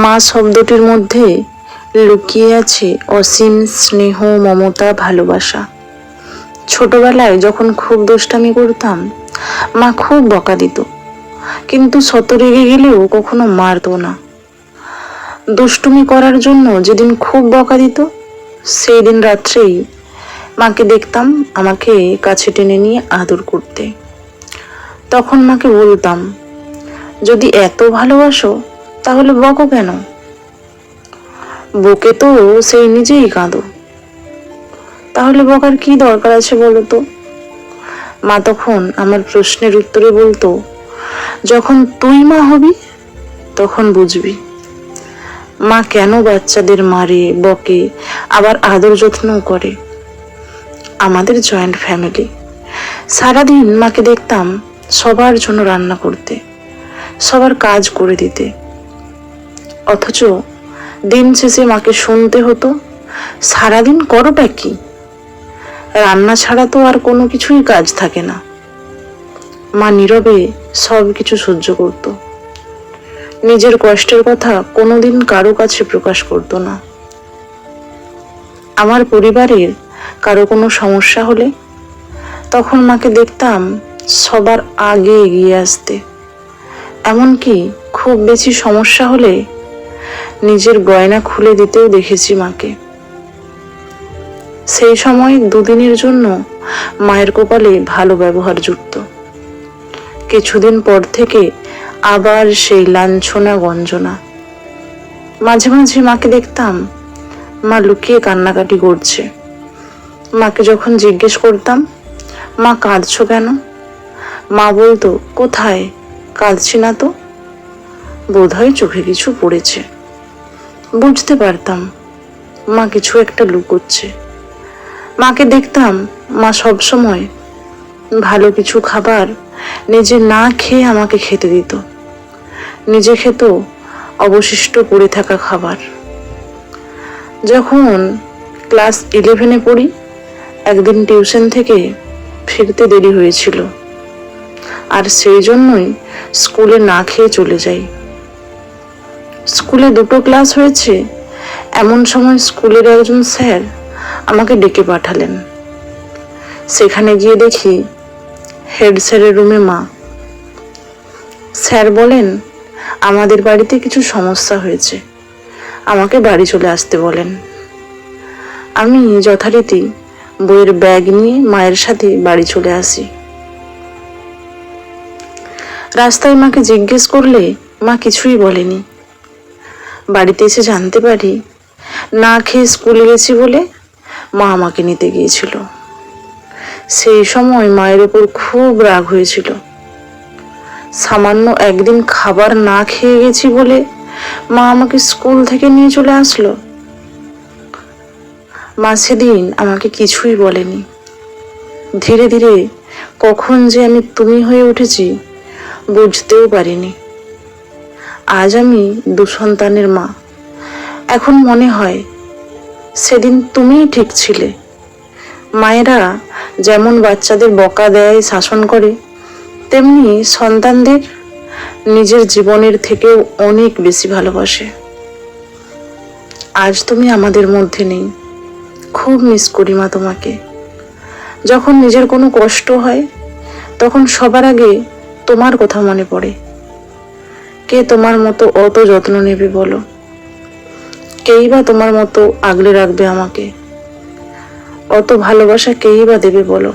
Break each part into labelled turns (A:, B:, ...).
A: মা শব্দটির মধ্যে লুকিয়ে আছে অসীম স্নেহ, মমতা, ভালোবাসা। ছোটবেলায় যখন খুব দুষ্টামি করতাম, মা খুব বকা দিত, কিন্তু শত রেগে গেলেও কখনো মারতো না। দুষ্টুমি করার জন্য যেদিন খুব বকা দিত, সেই দিন রাত্রেই মাকে দেখতাম আমাকে কাছে টেনে নিয়ে আদর করতে। তখন মাকে বলতাম, যদি এত ভালোবাসো তাহলে বকো কেন? বকে তো সেই নিজেই কাঁদো, তাহলে বকার কি দরকার আছে বলো তো? মা তখন আমার প্রশ্নের উত্তরে বলতো, যখন তুই মা হবি তখন বুঝবি মা কেন বাচ্চাদের মারে, বকে, আবার আদর যত্নও করে। আমাদের জয়েন্ট ফ্যামিলি। সারাদিন মাকে দেখতাম সবার জন্য রান্না করতে, সবার কাজ করে দিতে, অথচ দিন শেষে মাকে শুনতে হতো, সারাদিন করোটা কি? রান্না ছাড়া তো আর কোনো কিছুই কাজ থাকে না। মা নীরবে সব কিছু সহ্য করত, নিজের কষ্টের কথা কোনোদিন কারো কাছে প্রকাশ করত না। আমার পরিবারের কারো কোনো সমস্যা হলে তখন মাকে দেখতাম সবার আগে এগিয়ে আসতে। এমনকি খুব বেশি সমস্যা হলে নিজের গয়না খুলে দিতেও দেখেছি মাকে। সেই সময় দুদিনের জন্য মায়ের কপালে ভালো ব্যবহার জুটত। কিছুদিন পর থেকে আবার সেই লাঞ্ছনা গঞ্জনা। মাঝে মাঝে মাকে দেখতাম মা লুকিয়ে কান্নাকাটি করছে। মাকে যখন জিজ্ঞেস করতাম, মা কাঁদছো কেন? মা বলতো, কোথায়, কাঁদছি না তো, বোধহয় চোখে কিছু পড়েছে। বুঝতে পারতাম মা কিছু একটা লুকোচ্ছে। মাকে দেখতাম মা সবসময় ভালো কিছু খাবার নিজে না খেয়ে আমাকে খেতে দিত, নিজে খেত অবশিষ্ট পড়ে থাকা খাবার। যখন ক্লাস 11-এ পড়ি, একদিন টিউশন থেকে ফিরতে দেরি হয়েছিল, আর সেই জন্যই স্কুলে না খেয়ে চলে যাই। স্কুলে 2টো ক্লাস হয়েছে, এমন সময় স্কুলের একজন স্যার আমাকে ডেকে পাঠালেন। সেখানে গিয়ে দেখি হেড স্যারের রুমে মা। স্যার বলেন, আমাদের বাড়িতে কিছু সমস্যা হয়েছে, আমাকে বাড়ি চলে আসতে বলেন। আমি যথারীতি বইয়ের ব্যাগ নিয়ে মায়ের সাথে বাড়ি চলে আসি। রাস্তায় মাকে জিজ্ঞেস করলে মা কিছুই বলেনি। বাড়িতে এসে জানতে পারি না খেয়ে স্কুলে গেছি বলে মা আমাকে নিতে গিয়েছিল। সেই সময় মায়ের উপর খুব রাগ হয়েছিল। সামান্য একদিন খাবার না খেয়ে গেছি বলে মা আমাকে স্কুল থেকে নিয়ে চলে আসলো। মা সেদিন আমাকে কিছুই বলেনি। ধীরে ধীরে কখন যে আমি তুমি হয়ে উঠেছি বুঝতেও পারিনি। আজ আমি 2 সন্তানের মা। এখন মনে হয় সেদিন তুমিই ঠিক ছিলে। মায়েরা যেমন বাচ্চাদের বকা দেয়, শাসন করে, তেমনি সন্তানদের নিজের জীবনের থেকেও অনেক বেশি ভালোবাসে। আজ তুমি আমাদের মধ্যে নেই, খুব মিস করি মা তোমাকে। যখন নিজের কোনো কষ্ট হয় তখন সবার আগে তোমার কথা মনে পড়ে। কে তোমার মতো অত যত্ন নেবে বলো? কেই বা তোমার মতো আগলে রাখবে আমাকে? অত ভালোবাসা কেই বা দেবে বলো?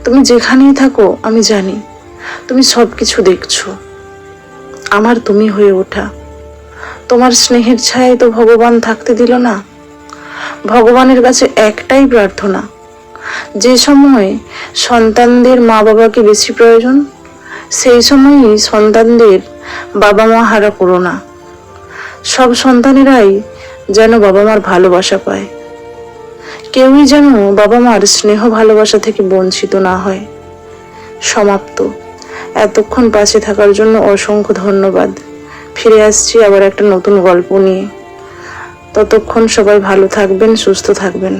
A: তুমি যেখানেই থাকো আমি জানি তুমি সবকিছু দেখছো। আমার তুমি হয়ে ওঠা, তোমার স্নেহের ছায়ায় তো ভগবান থাকতে দিল না। ভগবানের কাছে একটাই প্রার্থনা, যে সময় সন্তানদের মা বাবাকে বেশি প্রয়োজন, সেই সময়ই সন্তানদের বাবা মা হারা করো না। সব সন্তানেরাই যেন বাবা মার ভালোবাসা পায়, কেউই যেন বাবা মার স্নেহ ভালোবাসা থেকে বঞ্চিত না হয়। সমাপ্ত। এতক্ষণ পাশে থাকার জন্য অসংখ্য ধন্যবাদ। ফিরে আসছি আবার একটা নতুন গল্প নিয়ে। ততক্ষণ সবাই ভালো থাকবেন, সুস্থ থাকবেন।